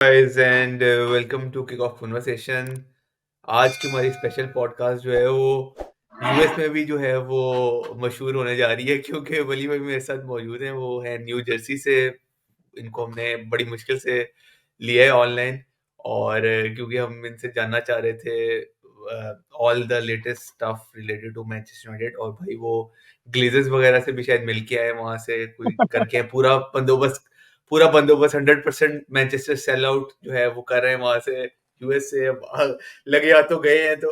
guys and welcome to Kick Off Conversation। आज की हमारी स्पेशल पॉडकास्ट जो है वो यूएस में भी जो है वो मशहूर होने जा रही है क्योंकि वली भाई मेरे साथ मौजूद हैं। वो है न्यू जर्सी से। इनको हमने बड़ी मुश्किल से लिया है ऑनलाइन और क्योंकि हम इनसे जानना चाह रहे थे all the latest stuff related to Manchester United. और भाई वो ग्लेजर्स वगैरह से भी शायद मिल के आए वहां से कोई करके हैं पूरा बंदोबस्त 100% मैनचेस्टर सेल आउट जो है वो कर रहे हैं वहां से यूएस से। अब लगे हाथों गए हैं तो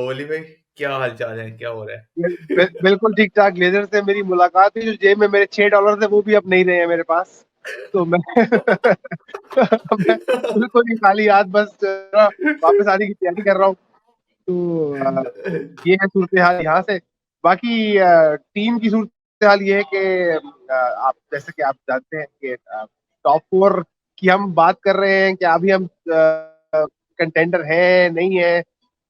ओली भाई क्या हाल चाल है, क्या हो रहा है? बिल्कुल ठीक ठाक। ग्लेजर से मेरी मुलाकात हुई, जो जेब में मेरे $6 थे वो भी अब नहीं रहे हैं मेरे पास। तो मैं मैं बिल्कुल ही खाली हाथ बस वापस आने की तैयारी कर रहा हूँ। तो ये है सूरत हाल यहाँ से। बाकी टीम की सूरत हाल ये है कि आप जैसे कि आप जानते हैं कि टॉप 4 की हम बात कर रहे हैं कि अभी हम कंटेंडर हैं नहीं है।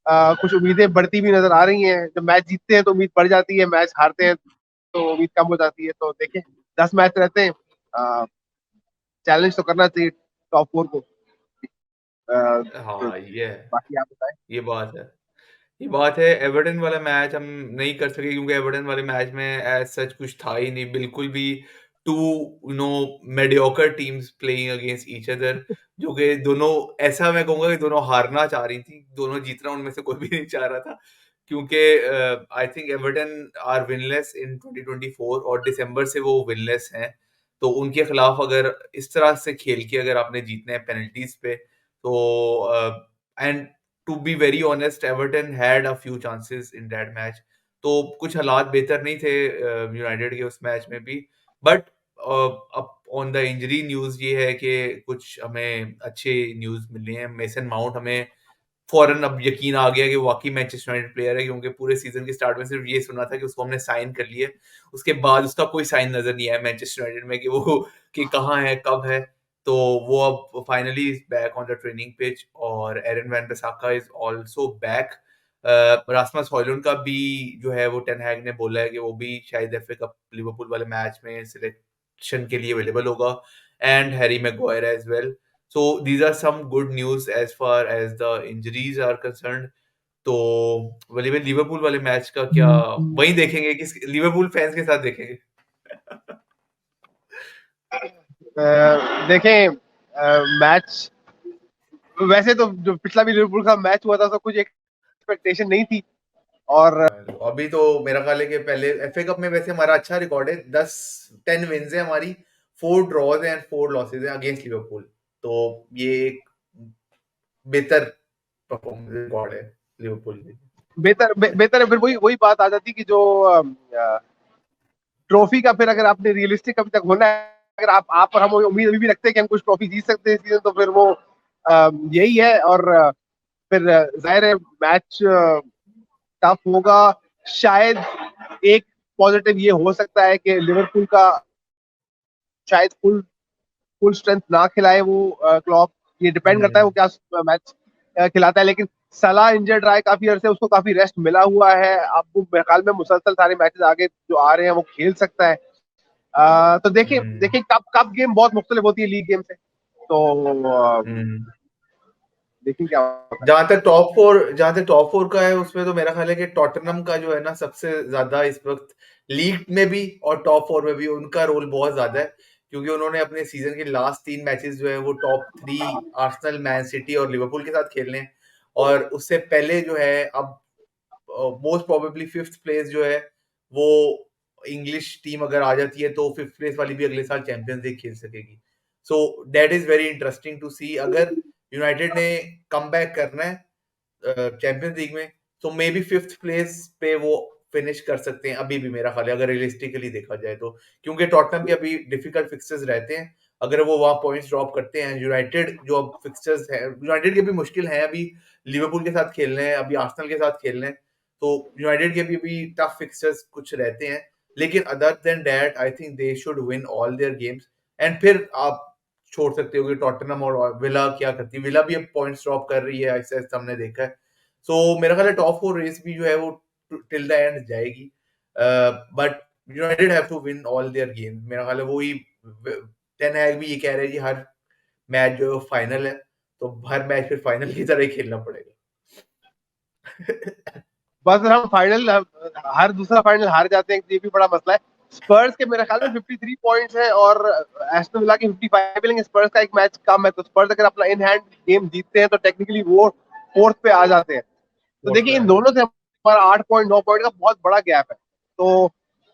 कुछ उम्मीदें बढ़ती भी नजर आ रही हैं। जब मैच जीतते हैं तो उम्मीद बढ़ जाती है, मैच हारते हैं तो उम्मीद कम हो जाती है। तो देखें, 10 मैच रहते हैं, चैलेंज तो करना चाहिए टॉप 4 को। तो हाँ ये है, बाकी आप बताएं। ये बात है। ये बात है, एवर्टन वाला मैच हम नहीं कर सके क्योंकि एवर्टन वाले मैच में एज सच कुछ था ही नहीं बिल्कुल भी। Two no mediocre teams playing against each other, जो कि दोनों, ऐसा मैं कहूंगा कि दोनों हारना चाह रही थी, दोनों जीतना उनमें से कोई भी नहीं चाह रहा था। क्योंकि I think Everton are winless इन 2024 और दिसंबर से वो विनलेस हैं। तो उनके खिलाफ अगर इस तरह से खेल के अगर आपने जीतने हैं पेनल्टीज पे तो and to be very honest Everton had a few chances in that match. तो कुछ हालात बेहतर नहीं थे यूनाइटेड के उस मैच में भी। बट अब ऑन द इंजरी न्यूज ये है कि कुछ हमें अच्छे न्यूज मिल रहे हैं। मेसन माउंट, हमें फौरन अब यकीन आ गया कि वो वाकई मैनचेस्टर यूनाइटेड प्लेयर है क्योंकि पूरे सीजन के स्टार्ट में सिर्फ ये सुना था कि उसको हमने साइन कर लिया। उसके बाद उसका कोई साइन नजर नहीं आया मैनचेस्टर यूनाइटेड में कि वो कि कहाँ है कब है। तो वो अब finally is back on the training pitch और Aaron Wan Bissaka is also back. Rasmus Hojlund का भी जो है वो टेन हैग ने बोला है कि वो भी शायद एफए कप लिवरपूल वाले मैच में सिलेक्शन के लिए अवेलेबल होगा and Harry Maguire as well. So these are some good news as far as the injuries are concerned। तो वली भाई लिवरपूल वाले मैच का क्या वही देखेंगे कि लिवरपूल फैंस के साथ देखेंगे? देखें, मैच वैसे तो जो पिछला भी लिवरपूल का मैच हुआ था तो कुछ एक्सपेक्टेशन नहीं थी। और अभी तो मेरा ख्याल है कि पहले एफए कप में वैसे हमारा अच्छा रिकॉर्ड है, 10 विंस है हमारी, 4 ड्रॉज एंड 4 लॉसेज है अगेंस्ट लिवरपूल। तो ये एक बेहतर परफॉर्मेंस रिकॉर्ड है लिवरपूल की। बेहतर है। फिर वही वही बात आ जाती कि जो ट्रॉफी का, फिर अगर आपने रियलिस्टिक अभी तक होना है, अगर आप और हम उम्मीद अभी भी रखते हैं कि हम कुछ ट्रॉफी जीत सकते हैं इस सीजन, तो फिर वो यही है। और फिर जाहिर है मैच टफ होगा। शायद एक पॉजिटिव ये हो सकता है कि लिवरपूल का शायद फुल फुल स्ट्रेंथ ना खिलाए वो क्लॉप। ये डिपेंड करता है वो हम्म। क्या मैच खिलाता है। लेकिन सलाह इंजर्ड रहा है काफी अरसे, उसको काफी रेस्ट मिला हुआ है। अब वो मेरे ख्याल में मुसलसल सारे मैचेस आगे जो आ रहे हैं वो खेल सकता है। तो देखिए हम्म। देखिए, कप कप गेम बहुत मुख्तलिफ होती है लीग गेम से। तो हम्म। देखिए क्या होता है। जहां तक टॉप फोर का है उसमें तो मेरा ख्याल है कि टॉटनहम का जो है ना सबसे ज्यादा इस वक्त लीग में भी और टॉप फोर में भी उनका रोल बहुत ज्यादा है क्योंकि उन्होंने अपने सीजन के लास्ट 3 मैचेस जो है वो टॉप 3 आर्सेनल, मैन सिटी और लिवरपूल के साथ खेलने हैं। और उससे पहले जो है अब मोस्ट प्रोबेबली फिफ्थ प्लेस जो है वो इंग्लिश टीम अगर आ जाती है तो फिफ्थ प्लेस वाली भी अगले साल चैंपियंस लीग खेल सकेगी। So that is very interesting to see. अगर यूनाइटेड ने कम बैक करना है चैंपियंस लीग में तो मे बी फिफ्थ प्लेस पे वो फिनिश कर सकते हैं अभी भी, मेरा ख्याल है अगर रियलिस्टिकली देखा जाए तो। क्योंकि टॉटनहम के अभी डिफिकल्ट फिक्सर्स रहते हैं, अगर वो वहां पॉइंट्स ड्रॉप करते हैं। यूनाइटेड जो अब फिक्सर्स है, यूनाइटेड के भी मुश्किल है अभी, लिवरपूल के साथ खेलने हैं, अभी आर्सेनल के साथ खेलने हैं। तो यूनाइटेड के भी टफ फिक्सर्स कुछ रहते हैं। लेकिन other than that I think they should win all their games. And फिर आप छोड़ सकते हो कि टॉटनहम और विला क्या करती है। विला भी अब पॉइंट्स ड्रॉप कर रही है, ऐसे ऐसे हमने देखा है। सो मेरा ख्याल है टॉप फोर रेस भी जो है वो टिल द एंड जाएगी। But United have to win all their games. मेरा ख्याल है वही टेन हैग भी ये कह रहे हैं कि हर मैच जो फाइनल है, तो हर मैच फिर फाइनल की तरह ही खेलना पड़ेगा। बस हम फाइनल हर दूसरा फाइनल हार जाते हैं, ये भी बड़ा मसला है। स्पर्स के मेरे ख्याल में 53 पॉइंट्स है और एस्टन विला के 55 है, लेकिन स्पर्स का एक मैच कम है, तो स्पर्स अगर अपना इन हैंड गेम जीतते हैं तो टेक्निकली वो फोर्थ पे आ जाते हैं। तो फोर्थ पे देखिए इन आ दोनों जाते से हमारा 8 पॉइंट 9 पॉइंट का बहुत बड़ा गैप है। तो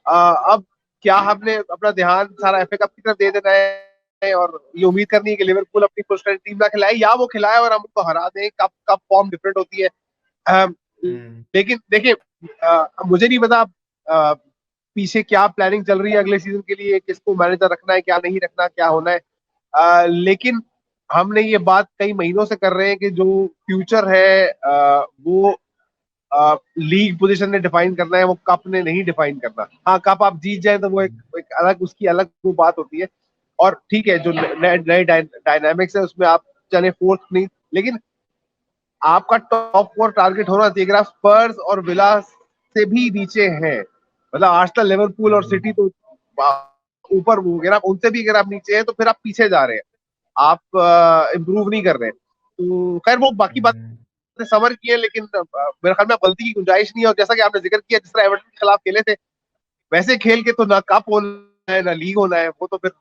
अब क्या हमने अपना ध्यान सारा एफए कप की तरफ दे देना है और ये उम्मीद करनी है कि लिवरपूल अपनी फुल स्ट्रेंथ टीम ना खिलाए, या वो खिलाए और हम उनको हरा दें। कब कब फॉर्म डिफरेंट होती है। अम, हैं। लेकिन देखिए मुझे नहीं पता पीछे क्या प्लानिंग चल रही है अगले सीजन के लिए, किसको मैनेजर रखना है, क्या नहीं रखना, क्या होना है। लेकिन हमने ये बात कई महीनों से कर रहे हैं कि जो फ्यूचर है वो लीग पोजीशन ने डिफाइन करना है, वो कप ने नहीं डिफाइन करना। हाँ, कप आप जीत जाए तो वो एक अलग उसकी अलग वो बात होती है। और ठीक है, जो नए नए डायनामिक्स है उसमें आप चले फोर्थ नहीं, लेकिन आपका टॉप फोर टारगेट होना चाहिए। अगर आप स्पर्स और विला से भी नीचे हैं, मतलब आर्सेनल लिवरपूल और सिटी तो ऊपर हो गए, आप उनसे भी अगर आप नीचे हैं तो फिर आप पीछे जा रहे हैं, आप इम्प्रूव नहीं कर रहे हैं। तो खैर वो बाकी बात समर की है, लेकिन मेरे ख्याल में गलती की गुंजाइश नहीं है। और जैसा कि आपने जिक्र किया, जिस तरह एवर्टन के खिलाफ खेले थे वैसे खेल के तो ना कप होना है ना लीग होना है, वो तो फिर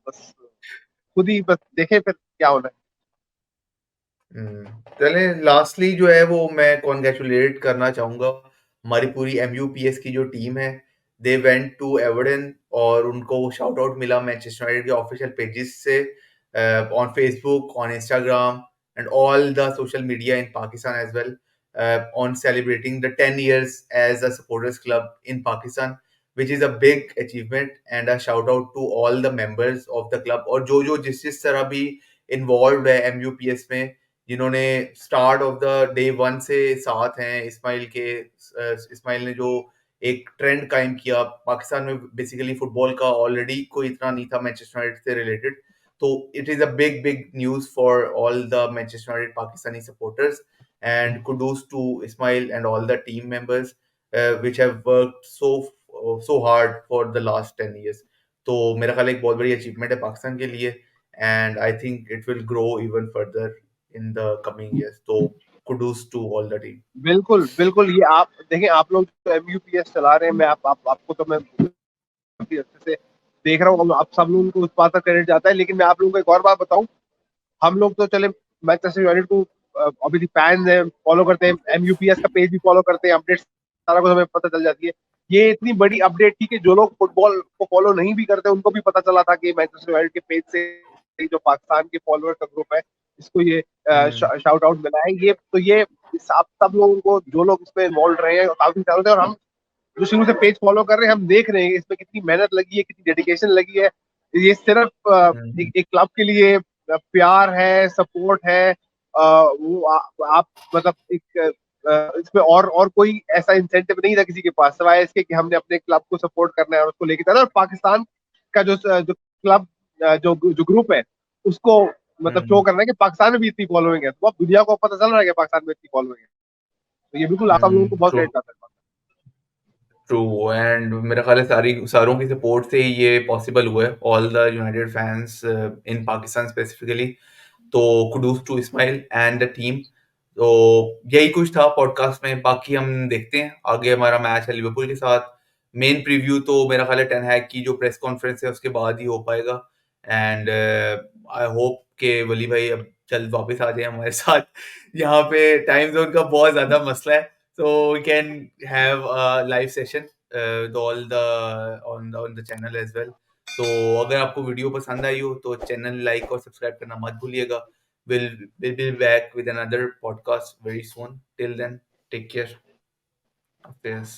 बस खुद ही बस देखे फिर क्या होना है। चले लास्टली जो है वो मैं कॉन्ग्रेचुलेट करना चाहूंगा हमारी पूरी एमयूपीएस की जो टीम है। दे वेंट टू एवर्डन और उनको शाउट आउट मिला मैनचेस्टर यूनाइटेड के ऑफिशियल पेजेस से, on Facebook, on Instagram and all the social media in Pakistan as well, on celebrating the 10 years as a supporters club in Pakistan, which is a big achievement and a shout out to all the members of the club और जो जो जिस तरह भी involve है एमयूपीएस में, जिन्होंने start of the day one से साथ हैं। इस्माइल के इस्माइल ने जो एक ट्रेंड कायम किया पाकिस्तान में, बेसिकली फुटबॉल का ऑलरेडी कोई इतना नहीं था मैनचेस्टर यूनाइटेड से रिलेटेड, तो it is a big big news for all the Manchester United Pakistani supporters and kudos to Ismail and all the team members which have worked so hard for the last 10 years। तो मेरा ख्याल एक बहुत बड़ी achievement है पाकिस्तान के लिए and I think it will grow even further in the coming years। तो kudos to all the team। बिल्कुल बिल्कुल, ये आप देखें, आप लोग तो एमयूपीएस चला रहे हैं, मैं आपको तो मैं काफी अच्छे से देख रहा हूँ, आप सब लोगों को उस बात का क्रेडिट जाता है। लेकिन मैं आप लोगों को एक और बात बताऊं, हम लोग तो चले मैनचेस्टर यूनाइटेड को अभी फैंस हैं, फॉलो करते हैं, एमयूपीएस का पेज भी फॉलो करते हैं, अपडेट्स सारा कुछ हमें पता चल जाती है। ये इतनी बड़ी अपडेट थी कि जो लोग फुटबॉल को फॉलो नहीं भी करते उनको भी पता चला था कि मैनचेस्टर यूनाइटेड के पेज से जो पाकिस्तान के फॉलोअर का ग्रुप है इसको ये शाउट आउट मिला है। ये तो ये आप सब लोगों को, जो लोग इसमें इन्वॉल्व रहे हैं काफी सालों से, और हम जो शुरू से पेज फॉलो कर रहे हैं, हम देख रहे हैं इसमें कितनी मेहनत लगी है, कितनी डेडिकेशन लगी है। ये सिर्फ एक क्लब के लिए प्यार है, सपोर्ट है। वो आप मतलब एक इसमें और कोई ऐसा इंसेंटिव नहीं था किसी के पास, सिवाय इसके कि हमने अपने क्लब को सपोर्ट करना है और उसको लेके चलना। और पाकिस्तान का जो क्लब जो जो ग्रुप है उसको मतलब शो करना है कि पाकिस्तान में भी इतनी फॉलोइंग है, तो अब दुनिया को पता चल रहा है कि पाकिस्तान में इतनी फॉलोइंग है। तो ये बिल्कुल आप सब लोगों को बहुत ट्रू क्रेडिट आता है। ट्रू एंड मेरा ख्याल है सारों की सपोर्ट से ही ये पॉसिबल हुआ है, all the United fans in Pakistan specifically. तो kudos to Ismail and the team. तो यही कुछ था पॉडकास्ट में, बाकी हम देखते हैं आगे हमारा मैच है लिवरपूल के साथ। मेन प्रीव्यू तो मेरा ख्याल है टेन हैग की जो प्रेस कॉन्फ्रेंस है उसके बाद ही हो पाएगा एंड आई होप के वली भाई अब जल्द वापस आ जाए हमारे साथ। यहाँ पे टाइम जोन का बहुत ज्यादा मसला है, so we can have a live session with all the on the channel as well। तो अगर आपको वीडियो पसंद आई हो तो चैनल लाइक और सब्सक्राइब करना मत भूलिएगा। We'll be back with another podcast very soon। Till then, take care of this।